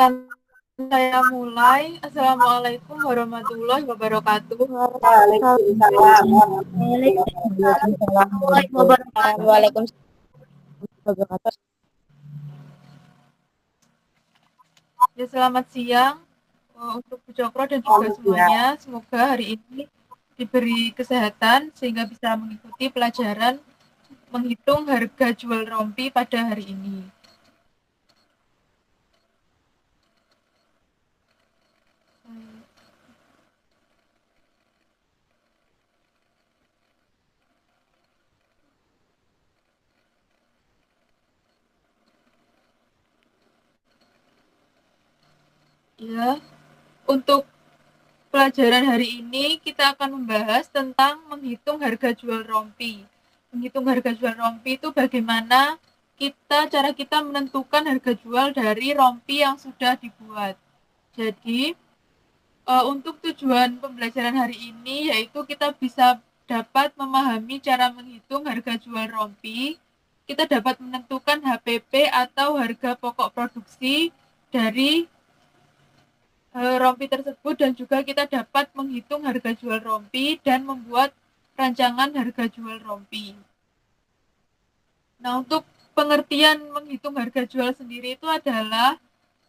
Izinkan saya mulai. Assalamualaikum warahmatullahi wabarakatuh. Waalaikumsalam Waalaikumsalam warahmatullahi wabarakatuh. Ya, selamat siang untuk Bu Cokro dan juga semuanya. Semoga hari ini diberi kesehatan sehingga bisa mengikuti pelajaran menghitung harga jual rompi pada hari ini. Ya, untuk pelajaran hari ini kita akan membahas tentang menghitung harga jual rompi. Menghitung harga jual rompi itu bagaimana cara kita menentukan harga jual dari rompi yang sudah dibuat. Jadi, untuk tujuan pembelajaran hari ini yaitu kita bisa dapat memahami cara menghitung harga jual rompi. Kita dapat menentukan HPP atau harga pokok produksi dari rompi tersebut dan juga kita dapat menghitung harga jual rompi dan membuat rancangan harga jual rompi. Nah, untuk pengertian menghitung harga jual sendiri itu adalah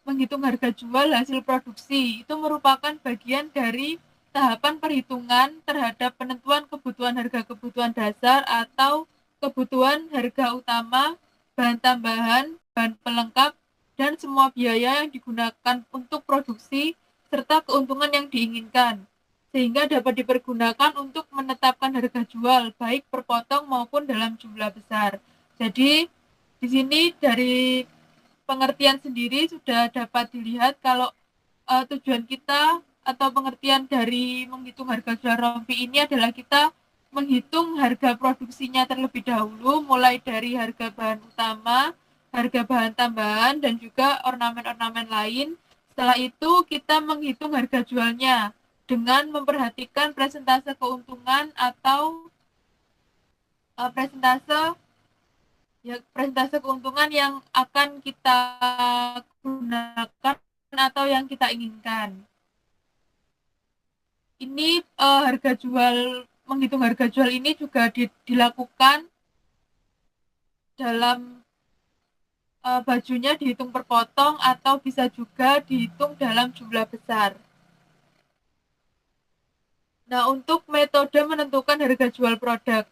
menghitung harga jual hasil produksi. Itu merupakan bagian dari tahapan perhitungan terhadap penentuan kebutuhan harga kebutuhan dasar atau kebutuhan harga utama, bahan tambahan, bahan pelengkap, dan semua biaya yang digunakan untuk produksi serta keuntungan yang diinginkan, sehingga dapat dipergunakan untuk menetapkan harga jual baik per potong maupun dalam jumlah besar. Jadi di sini dari pengertian sendiri sudah dapat dilihat kalau tujuan kita atau pengertian dari menghitung harga jual rompi ini adalah kita menghitung harga produksinya terlebih dahulu, mulai dari harga bahan utama, harga bahan tambahan, dan juga ornamen-ornamen lain. Setelah itu kita menghitung harga jualnya dengan memperhatikan presentase keuntungan atau presentase keuntungan yang akan kita gunakan atau yang kita inginkan. Ini menghitung harga jual ini juga dilakukan dalam bajunya dihitung per potong atau bisa juga dihitung dalam jumlah besar. Nah, untuk metode menentukan harga jual produk.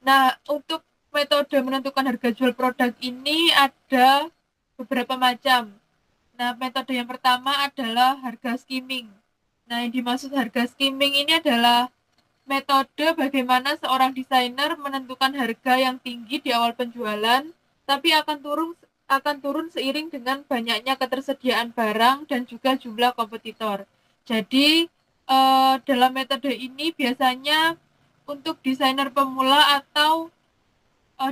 Nah, untuk metode menentukan harga jual produk ini ada beberapa macam. Nah, metode yang pertama adalah harga skimming. Nah, yang dimaksud harga skimming ini adalah metode bagaimana seorang desainer menentukan harga yang tinggi di awal penjualan, tapi akan turun seiring dengan banyaknya ketersediaan barang dan juga jumlah kompetitor. Jadi, dalam metode ini biasanya untuk desainer pemula atau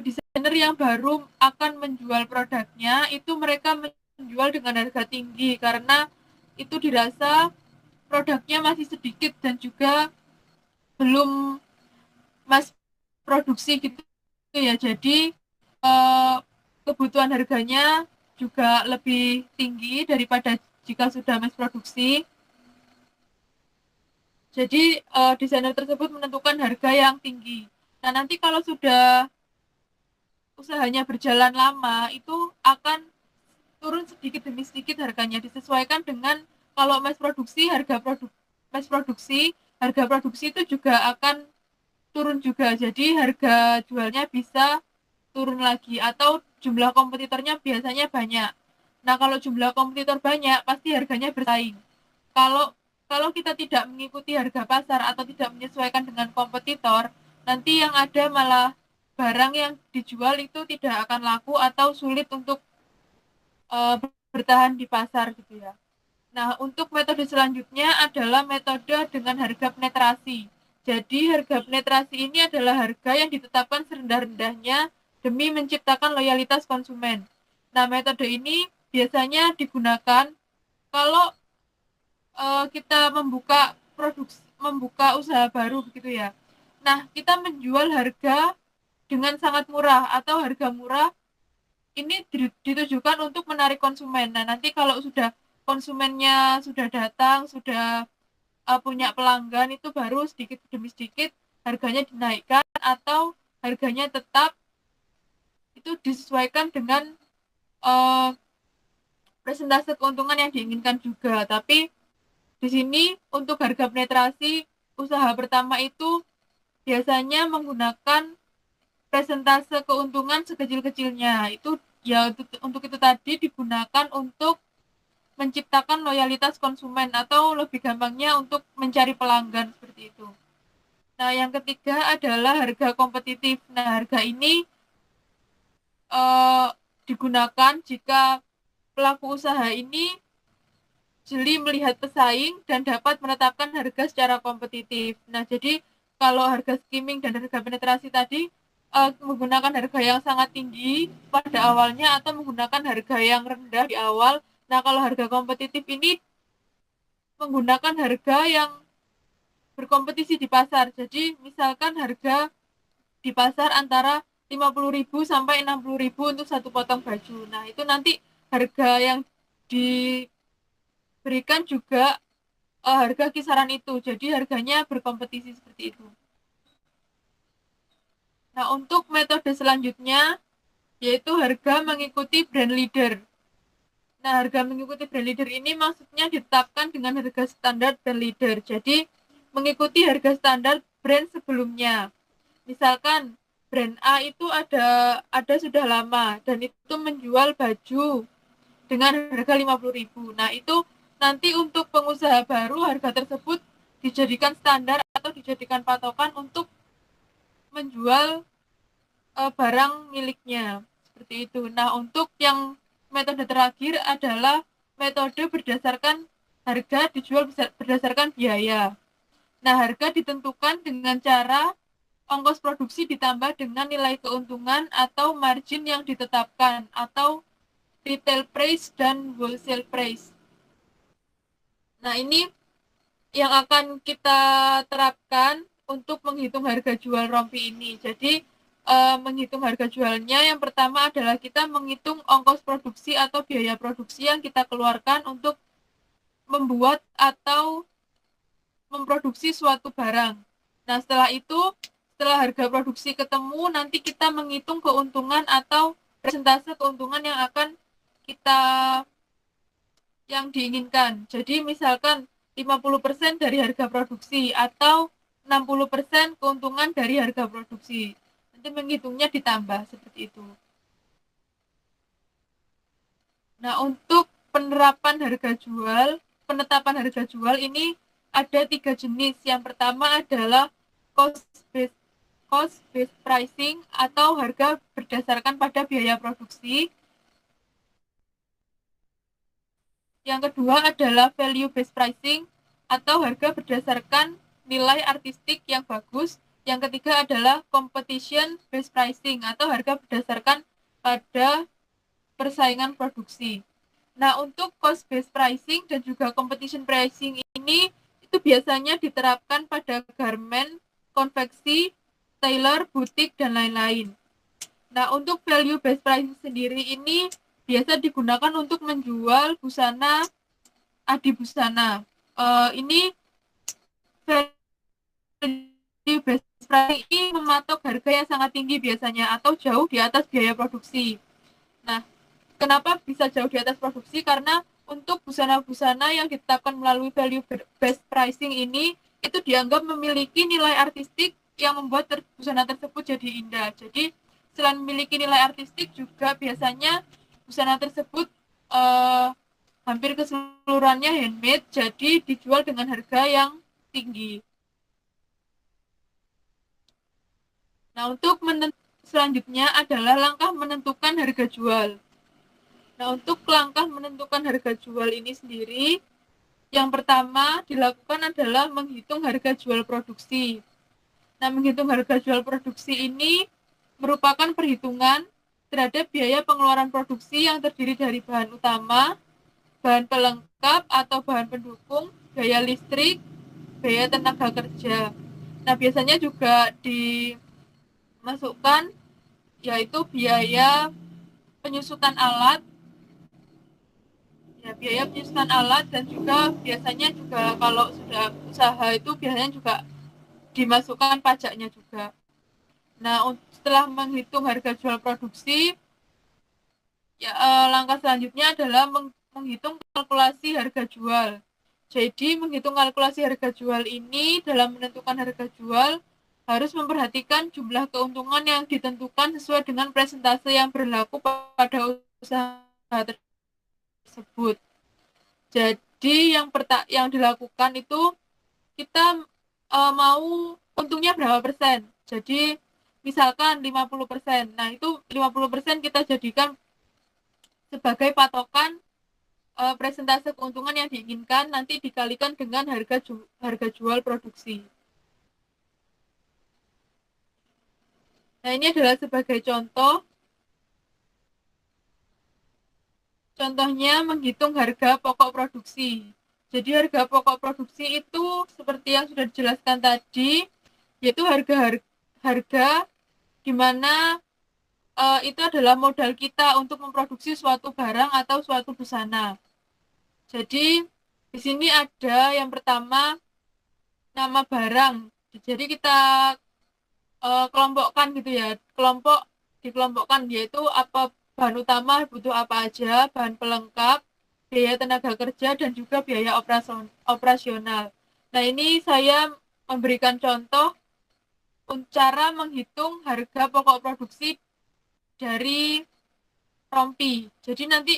desainer yang baru akan menjual produknya, itu mereka menjual dengan harga tinggi karena itu dirasa produknya masih sedikit dan juga belum mass produksi gitu ya. Jadi kebutuhan harganya juga lebih tinggi daripada jika sudah mass produksi. Jadi desainer tersebut menentukan harga yang tinggi. Nah, nanti kalau sudah usahanya berjalan lama, itu akan turun sedikit demi sedikit harganya, disesuaikan dengan kalau mass produksi, harga produksi itu juga akan turun juga. Jadi harga jualnya bisa turun lagi atau jumlah kompetitornya biasanya banyak. Nah, kalau jumlah kompetitor banyak, pasti harganya bersaing. Kalau kalau kita tidak mengikuti harga pasar atau tidak menyesuaikan dengan kompetitor, nanti yang ada malah barang yang dijual itu tidak akan laku atau sulit untuk bertahan di pasar gitu ya. Nah, untuk metode selanjutnya adalah metode dengan harga penetrasi. Jadi, harga penetrasi ini adalah harga yang ditetapkan serendah-rendahnya demi menciptakan loyalitas konsumen. Nah, metode ini biasanya digunakan kalau kita membuka usaha baru begitu ya. Nah, kita menjual harga dengan sangat murah atau harga murah ini ditujukan untuk menarik konsumen. Nah, nanti kalau sudah konsumennya sudah datang, sudah punya pelanggan, itu baru sedikit demi sedikit harganya dinaikkan atau harganya tetap, itu disesuaikan dengan uh, presentase keuntungan yang diinginkan juga. Tapi di sini untuk harga penetrasi usaha pertama itu biasanya menggunakan presentase keuntungan sekecil-kecilnya. Itu ya untuk itu tadi digunakan untuk menciptakan loyalitas konsumen atau lebih gampangnya untuk mencari pelanggan seperti itu. Nah, yang ketiga adalah harga kompetitif. Nah, harga ini digunakan jika pelaku usaha ini jeli melihat pesaing dan dapat menetapkan harga secara kompetitif. Nah, jadi kalau harga skimming dan harga penetrasi tadi menggunakan harga yang sangat tinggi pada awalnya atau menggunakan harga yang rendah di awal. Nah, kalau harga kompetitif ini menggunakan harga yang berkompetisi di pasar. Jadi, misalkan harga di pasar antara 50.000 sampai 60.000 untuk satu potong baju. Nah, itu nanti harga yang diberikan juga harga kisaran itu. Jadi, harganya berkompetisi seperti itu. Nah, untuk metode selanjutnya yaitu harga mengikuti brand leader. Nah, harga mengikuti brand leader ini maksudnya ditetapkan dengan harga standar brand leader. Jadi, mengikuti harga standar brand sebelumnya. Misalkan brand A itu ada sudah lama dan itu menjual baju dengan harga 50.000. Nah, itu nanti untuk pengusaha baru harga tersebut dijadikan standar atau dijadikan patokan untuk menjual barang miliknya. Seperti itu. Nah, untuk yang metode terakhir adalah metode berdasarkan harga dijual berdasarkan biaya. Nah, harga ditentukan dengan cara ongkos produksi ditambah dengan nilai keuntungan atau margin yang ditetapkan atau retail price dan wholesale price. Nah, ini yang akan kita terapkan untuk menghitung harga jual rompi ini. Jadi, menghitung harga jualnya yang pertama adalah kita menghitung ongkos produksi atau biaya produksi yang kita keluarkan untuk membuat atau memproduksi suatu barang. Nah, setelah itu, setelah harga produksi ketemu, nanti kita menghitung keuntungan atau persentase keuntungan yang akan kita yang diinginkan. Jadi misalkan 50% dari harga produksi atau 60% keuntungan dari harga produksi. Nanti menghitungnya ditambah seperti itu. Nah, untuk penerapan harga jual, penetapan harga jual ini ada 3 jenis. Yang pertama adalah cost-based pricing atau harga berdasarkan pada biaya produksi. Yang kedua adalah value-based pricing atau harga berdasarkan nilai artistik yang bagus. Yang ketiga adalah competition-based pricing atau harga berdasarkan pada persaingan produksi. Nah, untuk cost-based pricing dan juga competition pricing ini itu biasanya diterapkan pada garment, konveksi, tailor, butik, dan lain-lain. Nah, untuk value-based pricing sendiri ini biasa digunakan untuk menjual busana adibusana. Ini value-based pricing ini mematok harga yang sangat tinggi biasanya atau jauh di atas biaya produksi. Nah, kenapa bisa jauh di atas produksi? Karena untuk busana-busana yang ditetapkan melalui value-based pricing ini itu dianggap memiliki nilai artistik yang membuat busana tersebut jadi indah. Jadi, selain memiliki nilai artistik juga biasanya busana tersebut hampir keseluruhannya handmade, jadi dijual dengan harga yang tinggi. Nah, untuk selanjutnya adalah langkah menentukan harga jual. Nah, untuk langkah menentukan harga jual ini sendiri, yang pertama dilakukan adalah menghitung harga jual produksi. Nah, menghitung harga jual produksi ini merupakan perhitungan terhadap biaya pengeluaran produksi yang terdiri dari bahan utama, bahan pelengkap atau bahan pendukung, biaya listrik, biaya tenaga kerja. Nah, biasanya juga dimasukkan yaitu biaya penyusutan alat, Ya, biaya penyusutan alat dan juga biasanya juga kalau sudah usaha itu biasanya juga dimasukkan pajaknya juga. Nah, setelah menghitung harga jual produksi, ya, langkah selanjutnya adalah menghitung kalkulasi harga jual. Jadi, menghitung kalkulasi harga jual ini dalam menentukan harga jual harus memperhatikan jumlah keuntungan yang ditentukan sesuai dengan presentase yang berlaku pada usaha tersebut. Jadi, yang dilakukan itu kita mau untungnya berapa persen. Jadi, misalkan 50%. Nah, itu 50% kita jadikan sebagai patokan presentase keuntungan yang diinginkan, nanti dikalikan dengan harga jual produksi. Nah, ini adalah sebagai contoh. Contohnya menghitung harga pokok produksi. Jadi harga pokok produksi itu seperti yang sudah dijelaskan tadi, yaitu harga di mana itu adalah modal kita untuk memproduksi suatu barang atau suatu busana. Jadi di sini ada yang pertama nama barang. Jadi kita kelompokkan gitu ya. Dikelompokkan yaitu apa bahan utama butuh apa aja, bahan pelengkap, biaya tenaga kerja dan juga biaya operasional. Nah, ini saya memberikan contoh cara menghitung harga pokok produksi dari rompi. Jadi nanti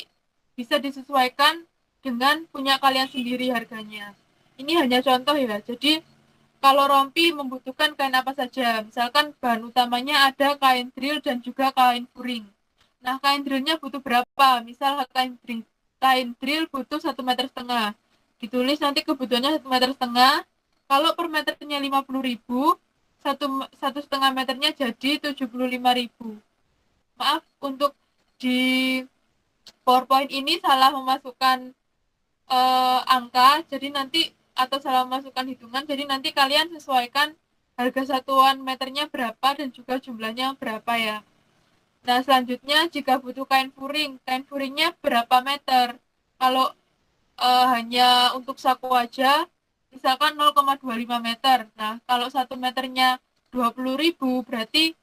bisa disesuaikan dengan punya kalian sendiri harganya. Ini hanya contoh ya. Jadi kalau rompi membutuhkan kain apa saja. Misalkan bahan utamanya ada kain drill dan juga kain furing. Nah, kain drillnya butuh berapa? Misal kain drill butuh 1,5 meter. Ditulis nanti kebutuhannya 1,5 meter. Kalau per meternya 50.000, satu setengah meternya jadi 75.000. Maaf, untuk di PowerPoint ini salah memasukkan angka, jadi nanti atau salah memasukkan hitungan, jadi nanti kalian sesuaikan harga satuan meternya berapa dan juga jumlahnya berapa ya. Nah, selanjutnya jika butuh kain furingnya berapa meter? Kalau hanya untuk saku aja, misalkan 0,25 meter. Nah, kalau 1 meternya 20.000, berarti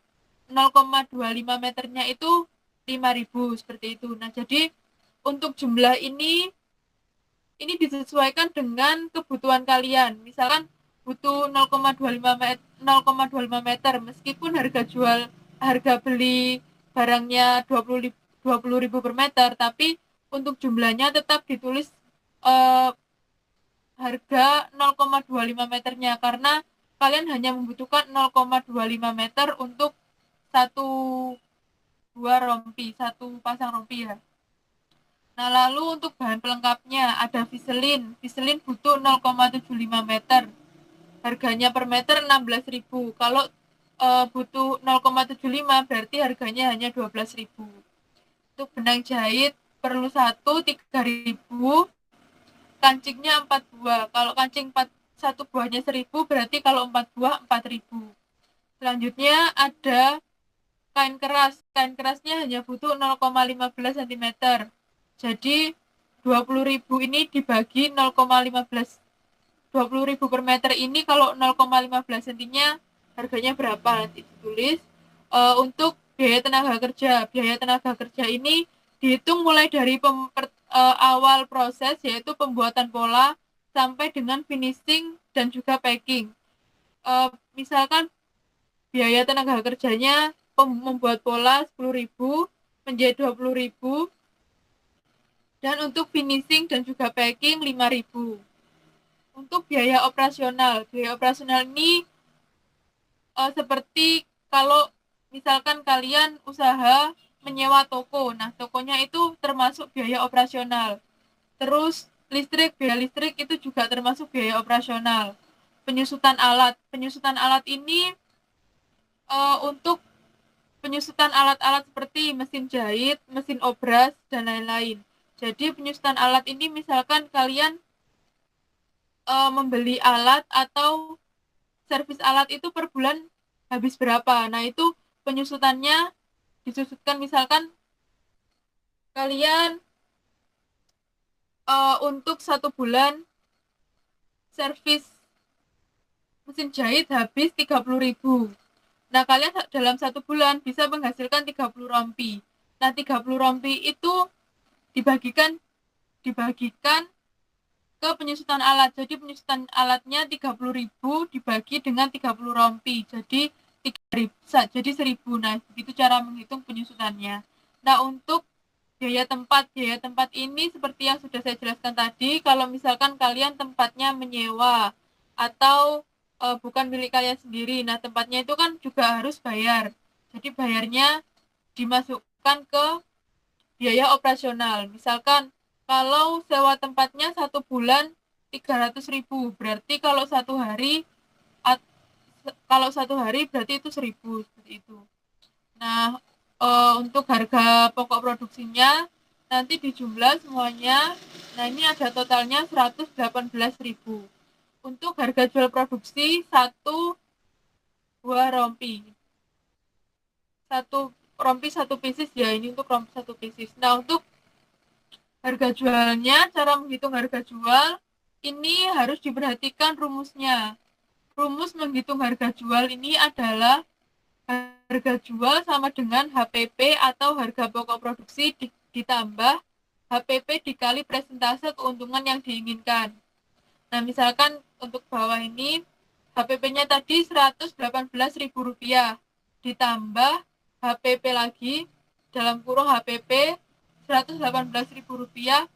0,25 meternya itu 5.000, seperti itu. Nah, jadi untuk jumlah ini disesuaikan dengan kebutuhan kalian. Misalkan butuh 0,25 meter, meskipun harga beli barangnya 20.000 per meter, tapi untuk jumlahnya tetap ditulis eh, harga 0,25 meternya, karena kalian hanya membutuhkan 0,25 meter untuk satu pasang rompi ya. Nah, lalu untuk bahan pelengkapnya ada viselin. Viselin butuh 0,75 meter. Harganya per meter 16.000. Kalau butuh 0,75 berarti harganya hanya 12.000. Untuk benang jahit perlu 3.000. Kancingnya 4 buah. Kalau kancing 1 buahnya 1.000, berarti kalau 4 buah 4.000. Selanjutnya ada kain keras. Kain kerasnya hanya butuh 0,15 cm. Jadi 20.000 ini dibagi 0,15. 20.000 per meter ini kalau 0,15 cm-nya harganya berapa, nanti ditulis. Untuk biaya tenaga kerja. Biaya tenaga kerja ini dihitung mulai dari awal proses, yaitu pembuatan pola sampai dengan finishing dan juga packing. Misalkan biaya tenaga kerjanya membuat pola 10.000, menjahit 20.000, dan untuk finishing dan juga packing 5.000. Untuk biaya operasional ini seperti kalau misalkan kalian usaha menyewa toko, nah tokonya itu termasuk biaya operasional. Terus biaya listrik itu juga termasuk biaya operasional. Penyusutan alat ini untuk penyusutan alat-alat seperti mesin jahit, mesin obras, dan lain-lain. Jadi penyusutan alat ini misalkan kalian membeli alat atau servis alat itu per bulan habis berapa. Nah, itu penyusutannya disusutkan, misalkan kalian untuk 1 bulan servis mesin jahit habis 30.000. Nah, kalian dalam 1 bulan bisa menghasilkan 30 rompi. Nah, 30 rompi itu dibagikan ke penyusutan alat. Jadi penyusutan alatnya 30.000 dibagi dengan 30 rompi. Jadi 3.000, jadi 1.000. Nah, begitu cara menghitung penyusutannya. Nah, untuk biaya tempat ini seperti yang sudah saya jelaskan tadi, kalau misalkan kalian tempatnya menyewa atau bukan milik kalian sendiri. Nah, tempatnya itu kan juga harus bayar. Jadi bayarnya dimasukkan ke biaya operasional. Misalkan kalau sewa tempatnya 1 bulan 300.000, berarti kalau satu hari berarti itu 1.000 seperti itu. Nah, untuk harga pokok produksinya nanti dijumlah semuanya. Nah, ini ada totalnya 118.000. Untuk harga jual produksi satu buah rompi. Satu rompi satu pieces ya, ini untuk rompi satu pieces. Nah, untuk harga jualnya, cara menghitung harga jual ini harus diperhatikan rumusnya. Rumus menghitung harga jual ini adalah harga jual sama dengan HPP atau harga pokok produksi ditambah HPP dikali persentase keuntungan yang diinginkan. Nah, misalkan untuk bawah ini HPP-nya tadi Rp118.000 ditambah HPP lagi dalam kurung HPP Rp118.000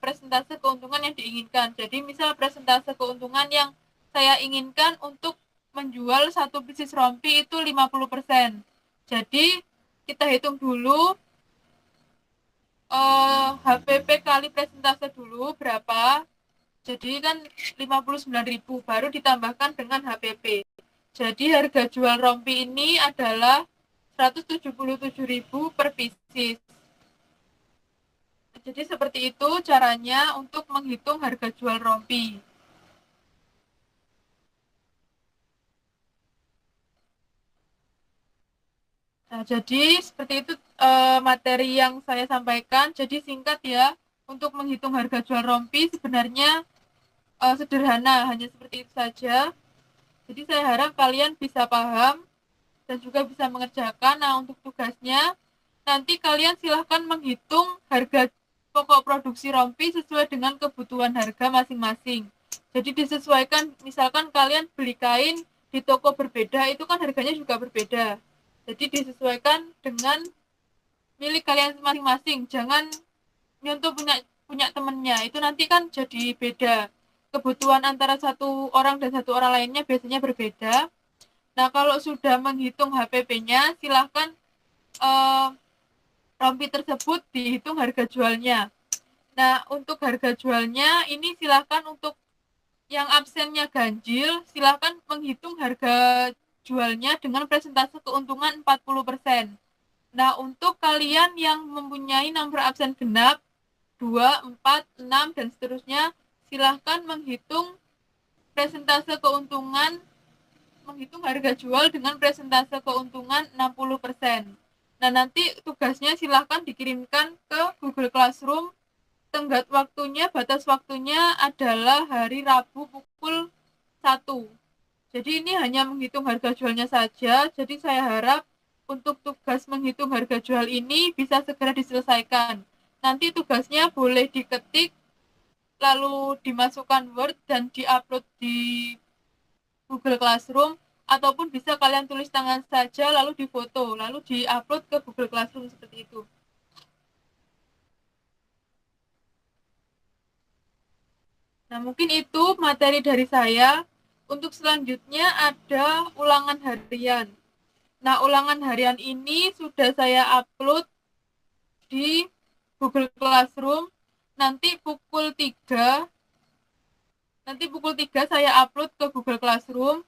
persentase keuntungan yang diinginkan. Jadi misal persentase keuntungan yang saya inginkan untuk menjual satu pieces rompi itu 50%. Jadi kita hitung dulu HPP kali persentase dulu berapa. Jadi kan 59.000 baru ditambahkan dengan HPP. Jadi harga jual rompi ini adalah 177.000 per pieces. Jadi seperti itu caranya untuk menghitung harga jual rompi. Nah, jadi seperti itu materi yang saya sampaikan. Jadi singkat ya, untuk menghitung harga jual rompi sebenarnya sederhana, hanya seperti itu saja. Jadi saya harap kalian bisa paham dan juga bisa mengerjakan. Nah, untuk tugasnya, nanti kalian silahkan menghitung harga pokok produksi rompi sesuai dengan kebutuhan harga masing-masing. Jadi disesuaikan, misalkan kalian beli kain di toko berbeda, itu kan harganya juga berbeda. Jadi disesuaikan dengan milik kalian masing-masing. Jangan nyontoh punya temennya, itu nanti kan jadi beda. Kebutuhan antara satu orang dan satu orang lainnya biasanya berbeda. Nah, kalau sudah menghitung HPP-nya, silahkan rompi tersebut dihitung harga jualnya. Nah, untuk harga jualnya ini silahkan untuk yang absennya ganjil, silahkan menghitung harga jualnya dengan persentase keuntungan 40%. Nah, untuk kalian yang mempunyai nomor absen genap, 2, 4, 6, dan seterusnya, silahkan menghitung persentase keuntungan, menghitung harga jual dengan persentase keuntungan 60%. Nah, nanti tugasnya silahkan dikirimkan ke Google Classroom. Tenggat waktunya, batas waktunya adalah hari Rabu pukul 1. Jadi ini hanya menghitung harga jualnya saja. Jadi saya harap untuk tugas menghitung harga jual ini bisa segera diselesaikan. Nanti tugasnya boleh diketik, lalu dimasukkan Word dan diupload di Google Classroom, ataupun bisa kalian tulis tangan saja, lalu difoto, lalu diupload ke Google Classroom seperti itu. Nah, mungkin itu materi dari saya. Untuk selanjutnya ada ulangan harian. Nah, ulangan harian ini sudah saya upload di Google Classroom. Nanti pukul 3 saya upload ke Google Classroom.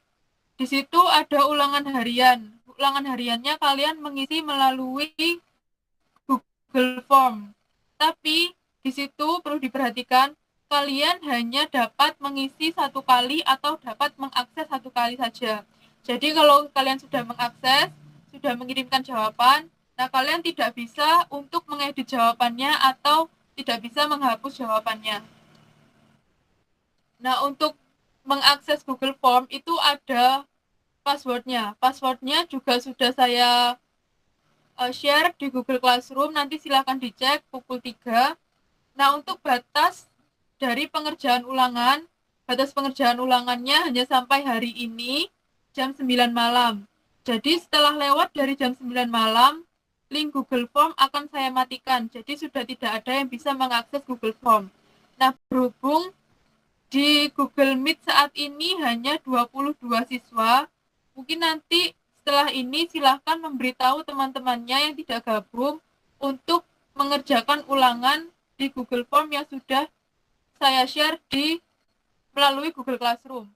Di situ ada ulangan harian. Ulangan hariannya kalian mengisi melalui Google Form. Tapi di situ perlu diperhatikan, kalian hanya dapat mengisi 1 kali atau dapat mengakses 1 kali saja. Jadi kalau kalian sudah mengakses, sudah mengirimkan jawaban, nah kalian tidak bisa untuk mengedit jawabannya atau tidak bisa menghapus jawabannya. Nah, untuk mengakses Google Form itu ada passwordnya. Passwordnya juga sudah saya share di Google Classroom, nanti silahkan dicek pukul 3. Nah, untuk batas pengerjaan ulangannya hanya sampai hari ini jam 9 malam. Jadi setelah lewat dari jam 9 malam, link Google Form akan saya matikan. Jadi sudah tidak ada yang bisa mengakses Google Form. Nah, berhubung di Google Meet saat ini hanya 22 siswa, mungkin nanti setelah ini silahkan memberitahu teman-temannya yang tidak gabung untuk mengerjakan ulangan di Google Form yang sudah saya share melalui Google Classroom.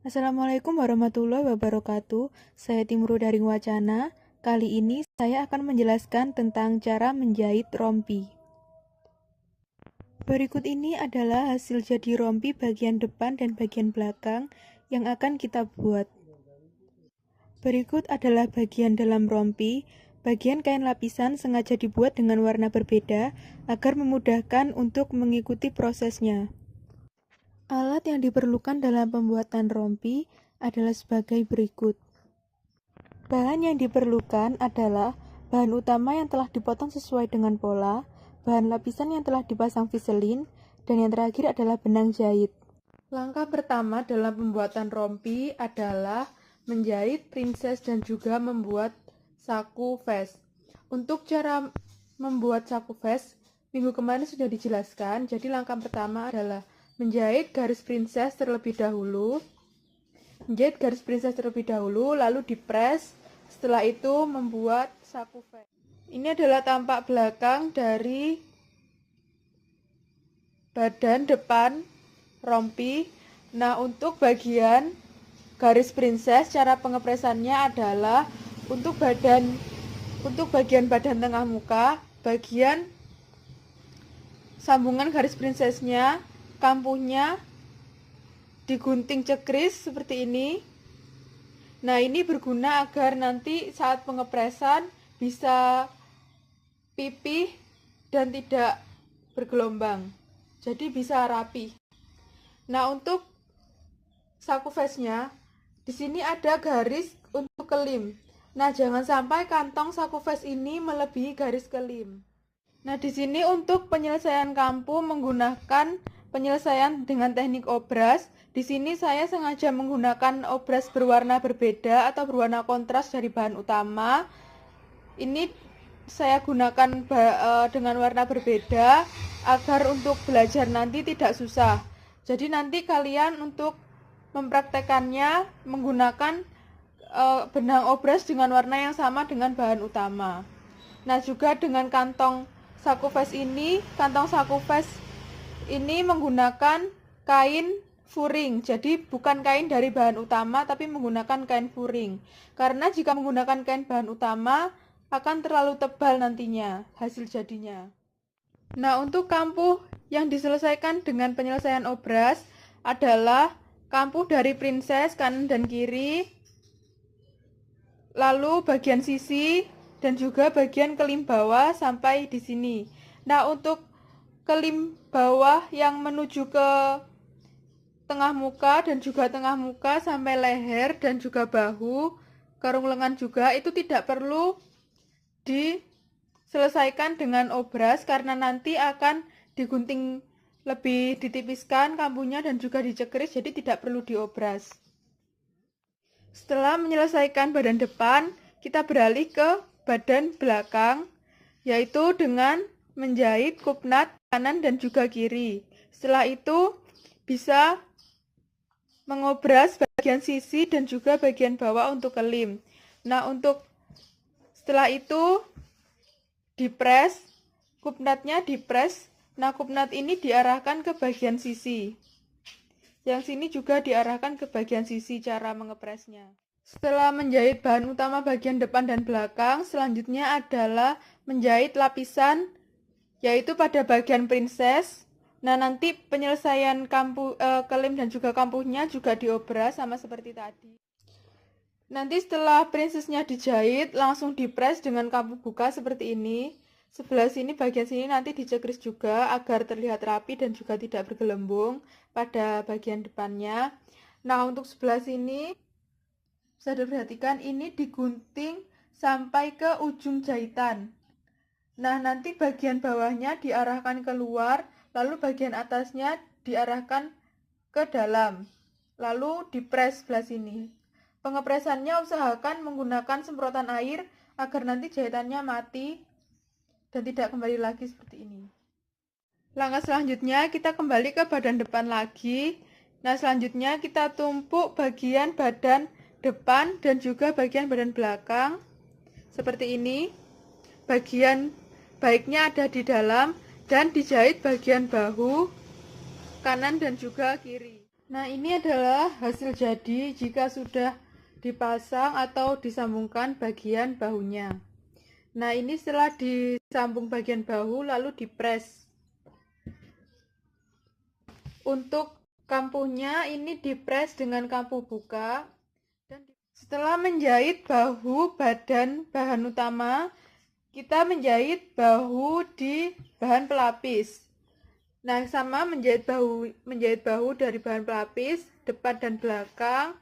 Assalamualaikum warahmatullahi wabarakatuh. Saya Timur dari Wacana. Kali ini saya akan menjelaskan tentang cara menjahit rompi. Berikut ini adalah hasil jadi rompi bagian depan dan bagian belakang yang akan kita buat. Berikut adalah bagian dalam rompi. Bagian kain lapisan sengaja dibuat dengan warna berbeda agar memudahkan untuk mengikuti prosesnya. Alat yang diperlukan dalam pembuatan rompi adalah sebagai berikut. Bahan yang diperlukan adalah bahan utama yang telah dipotong sesuai dengan pola, bahan lapisan yang telah dipasang vaselin, dan yang terakhir adalah benang jahit. Langkah pertama dalam pembuatan rompi adalah menjahit princess dan juga membuat saku vest. Untuk cara membuat saku vest, minggu kemarin sudah dijelaskan, jadi langkah pertama adalah menjahit garis princess terlebih dahulu, lalu dipres. Setelah itu membuat saku vest. Ini adalah tampak belakang dari badan depan rompi. Nah, untuk bagian garis princess, cara pengepresannya adalah untuk bagian badan tengah muka, bagian sambungan garis princessnya, kampuhnya digunting cekris seperti ini. Nah, ini berguna agar nanti saat pengepresan bisa pipih dan tidak bergelombang, jadi bisa rapi. Nah, untuk saku vestnya, di sini ada garis untuk kelim. Nah, jangan sampai kantong saku vest ini melebihi garis kelim. Nah, di sini untuk penyelesaian kampuh menggunakan penyelesaian dengan teknik obras. Di sini saya sengaja menggunakan obras berwarna berbeda atau berwarna kontras dari bahan utama. Ini saya gunakan dengan warna berbeda agar untuk belajar nanti tidak susah. Jadi nanti kalian untuk mempraktekannya menggunakan benang obras dengan warna yang sama dengan bahan utama. Nah, juga dengan kantong saku vest ini, menggunakan kain furing. Jadi bukan kain dari bahan utama tapi menggunakan kain furing. Karena jika menggunakan kain bahan utama akan terlalu tebal nantinya hasil jadinya. Nah, untuk kampuh yang diselesaikan dengan penyelesaian obras adalah kampuh dari princess kanan dan kiri, lalu bagian sisi dan juga bagian kelim bawah sampai di sini. Nah, untuk kelim bawah yang menuju ke tengah muka dan juga tengah muka sampai leher dan juga bahu, karung lengan juga, itu tidak perlu diselesaikan dengan obras karena nanti akan digunting lebih ditipiskan kampuhnya dan juga dicekris, jadi tidak perlu diobras. Setelah menyelesaikan badan depan, kita beralih ke badan belakang, yaitu dengan menjahit kupnat kanan dan juga kiri. Setelah itu bisa mengobras bagian sisi dan juga bagian bawah untuk kelim. Nah, setelah itu dipres, kupnatnya dipres. Nah, kupnat ini diarahkan ke bagian sisi. Yang sini juga diarahkan ke bagian sisi cara mengepresnya. Setelah menjahit bahan utama bagian depan dan belakang, selanjutnya adalah menjahit lapisan, yaitu pada bagian princess. Nah, nanti penyelesaian kelim dan juga kampuhnya juga diobras sama seperti tadi. Nanti setelah princessnya dijahit, langsung dipres dengan kampuh buka seperti ini. Sebelah sini, bagian sini nanti dicekris juga agar terlihat rapi dan juga tidak bergelembung pada bagian depannya. Nah, untuk sebelah sini bisa diperhatikan ini digunting sampai ke ujung jahitan. Nah, nanti bagian bawahnya diarahkan keluar, lalu bagian atasnya diarahkan ke dalam, lalu dipres sebelah sini. Pengepresannya usahakan menggunakan semprotan air agar nanti jahitannya mati dan tidak kembali lagi seperti ini. Langkah selanjutnya kita kembali ke badan depan lagi. Nah, selanjutnya kita tumpuk bagian badan depan dan juga bagian badan belakang seperti ini. Bagian baiknya ada di dalam dan dijahit bagian bahu kanan dan juga kiri. Nah, ini adalah hasil jadi jika sudah dipasang atau disambungkan bagian bahunya. Nah, ini setelah disambung bagian bahu lalu dipres. Untuk kampuhnya ini dipres dengan kampuh buka. Dan setelah menjahit bahu badan bahan utama, kita menjahit bahu di bahan pelapis. Nah, sama menjahit bahu dari bahan pelapis, depan dan belakang,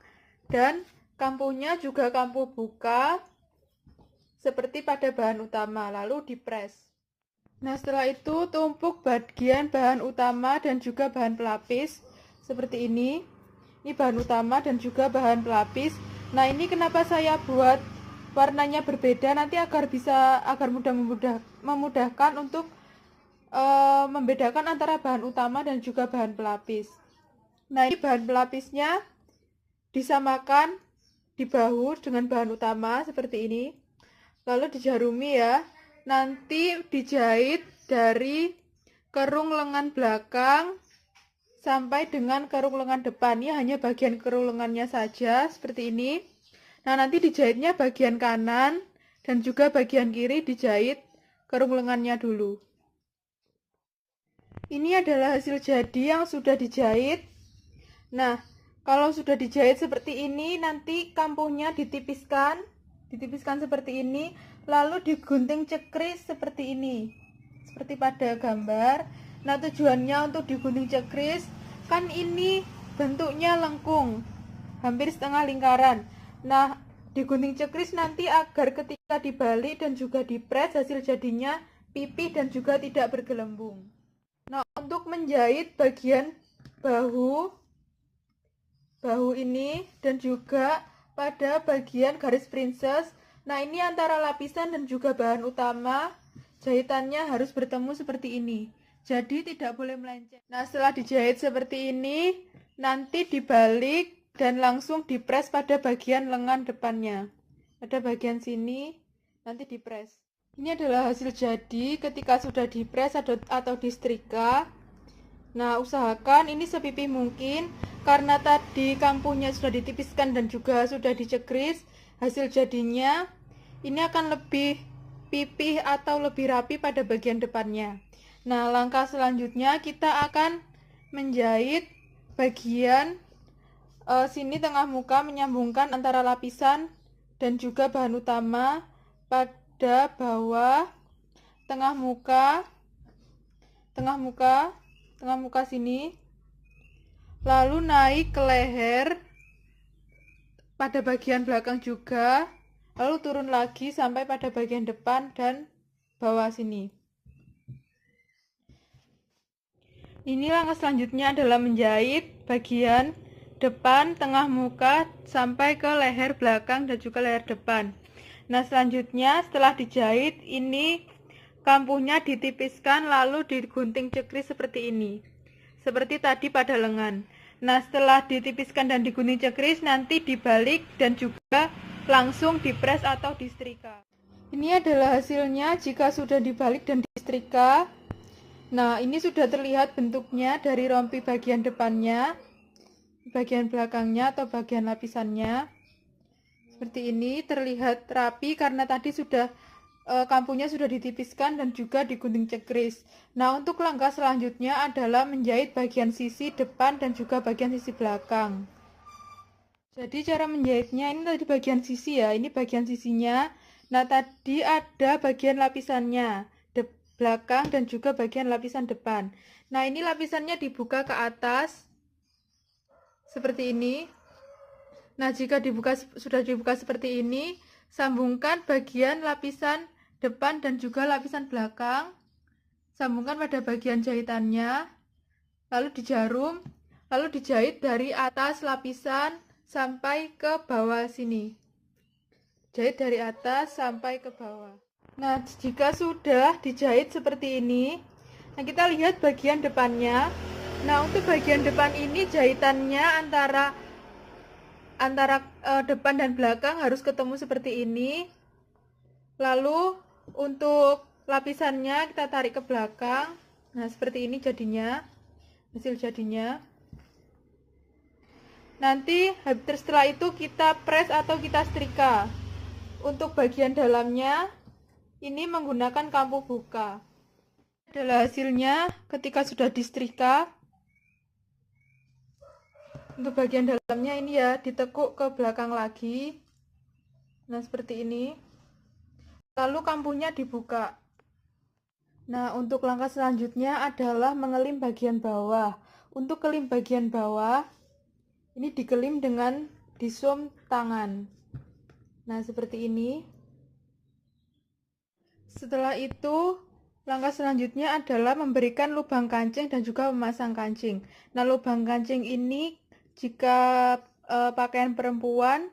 dan kampuhnya juga kampuh buka, seperti pada bahan utama, lalu dipres. Nah, setelah itu tumpuk bagian bahan utama dan juga bahan pelapis, seperti ini. Ini bahan utama dan juga bahan pelapis. Nah, ini kenapa saya buat warnanya berbeda, nanti agar memudahkan untuk membedakan antara bahan utama dan juga bahan pelapis. Nah, ini bahan pelapisnya disamakan di bahu dengan bahan utama seperti ini. Lalu dijarumi ya. Nanti dijahit dari kerung lengan belakang sampai dengan kerung lengan depan. Ini hanya bagian kerung lengannya saja seperti ini. Nah, nanti dijahitnya bagian kanan dan juga bagian kiri dijahit kerung lengannya dulu. Ini adalah hasil jadi yang sudah dijahit. Nah, kalau sudah dijahit seperti ini, nanti kampuhnya ditipiskan seperti ini, lalu digunting cekris seperti ini, seperti pada gambar. Nah, tujuannya untuk digunting cekris, kan ini bentuknya lengkung, hampir setengah lingkaran. Nah, digunting cekris nanti agar ketika dibalik dan juga dipres, hasil jadinya pipih dan juga tidak bergelembung. Nah, untuk menjahit bagian bahu ini dan juga pada bagian garis princess, nah ini antara lapisan dan juga bahan utama, jahitannya harus bertemu seperti ini. Jadi tidak boleh melenceng. Nah, setelah dijahit seperti ini, nanti dibalik dan langsung dipres pada bagian lengan depannya. Pada bagian sini, nanti dipres. Ini adalah hasil jadi ketika sudah dipres atau disetrika. Nah, usahakan ini sepipih mungkin, karena tadi kampuhnya sudah ditipiskan dan juga sudah dicekris. Hasil jadinya ini akan lebih pipih atau lebih rapi pada bagian depannya. Nah, langkah selanjutnya kita akan menjahit bagian sini tengah muka, menyambungkan antara lapisan dan juga bahan utama pada bawah tengah muka sini, lalu naik ke leher pada bagian belakang juga, lalu turun lagi sampai pada bagian depan dan bawah sini. Ini langkah selanjutnya adalah menjahit bagian depan tengah muka sampai ke leher belakang dan juga leher depan. Nah, selanjutnya setelah dijahit, ini kampuhnya ditipiskan lalu digunting cekris seperti ini. Seperti tadi pada lengan. Nah, setelah ditipiskan dan digunting cekris, nanti dibalik dan juga langsung dipres atau disetrika. Ini adalah hasilnya jika sudah dibalik dan disetrika. Nah, ini sudah terlihat bentuknya dari rompi bagian depannya, bagian belakangnya atau bagian lapisannya. Seperti ini, terlihat rapi karena tadi sudah kampuhnya sudah ditipiskan dan juga digunting cekris. Nah, untuk langkah selanjutnya adalah menjahit bagian sisi depan dan juga bagian sisi belakang. Jadi cara menjahitnya ini tadi bagian sisi ya, ini bagian sisinya. Nah, tadi ada bagian lapisannya, belakang dan juga bagian lapisan depan. Nah, ini lapisannya dibuka ke atas seperti ini. Nah, jika sudah dibuka seperti ini, sambungkan bagian lapisan depan dan juga lapisan belakang. Sambungkan pada bagian jahitannya, lalu dijarum, lalu dijahit dari atas lapisan sampai ke bawah sini. Jahit dari atas sampai ke bawah. Nah, jika sudah dijahit seperti ini, nah kita lihat bagian depannya. Nah, untuk bagian depan ini jahitannya antara depan dan belakang harus ketemu seperti ini. Lalu untuk lapisannya kita tarik ke belakang. Nah, seperti ini jadinya, hasil jadinya. Nanti setelah itu kita press atau kita setrika. Untuk bagian dalamnya ini menggunakan kampu buka. Adalah hasilnya ketika sudah disetrika. Untuk bagian dalamnya ini ya, ditekuk ke belakang lagi. Nah, seperti ini. Lalu kampunya dibuka. Nah, untuk langkah selanjutnya adalah mengelim bagian bawah. Untuk kelim bagian bawah, ini dikelim dengan disum tangan. Nah, seperti ini. Setelah itu, langkah selanjutnya adalah memberikan lubang kancing dan juga memasang kancing. Nah, lubang kancing ini jika pakaian perempuan,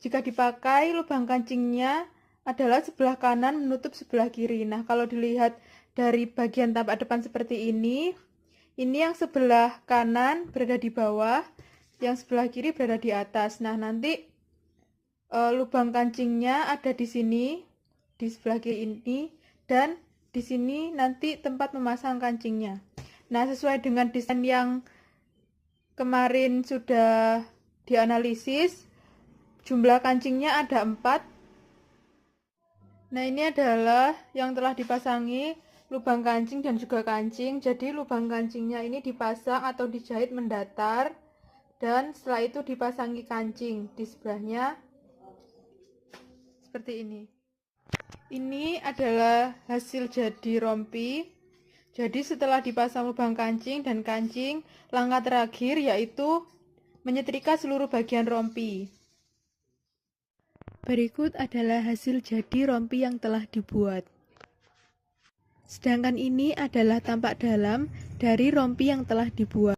jika dipakai lubang kancingnya adalah sebelah kanan menutup sebelah kiri. Nah, kalau dilihat dari bagian tampak depan seperti ini yang sebelah kanan berada di bawah, yang sebelah kiri berada di atas. Nah, nanti lubang kancingnya ada di sini, di sebelah kiri ini, dan di sini nanti tempat memasang kancingnya. Nah, sesuai dengan desain yang kemarin sudah dianalisis, jumlah kancingnya ada 4. Nah, ini adalah yang telah dipasangi lubang kancing dan juga kancing. Jadi lubang kancingnya ini dipasang atau dijahit mendatar, dan setelah itu dipasangi kancing di sebelahnya seperti ini. Ini adalah hasil jadi rompi. Jadi setelah dipasang lubang kancing dan kancing, langkah terakhir yaitu menyetrika seluruh bagian rompi. Berikut adalah hasil jadi rompi yang telah dibuat. Sedangkan ini adalah tampak dalam dari rompi yang telah dibuat.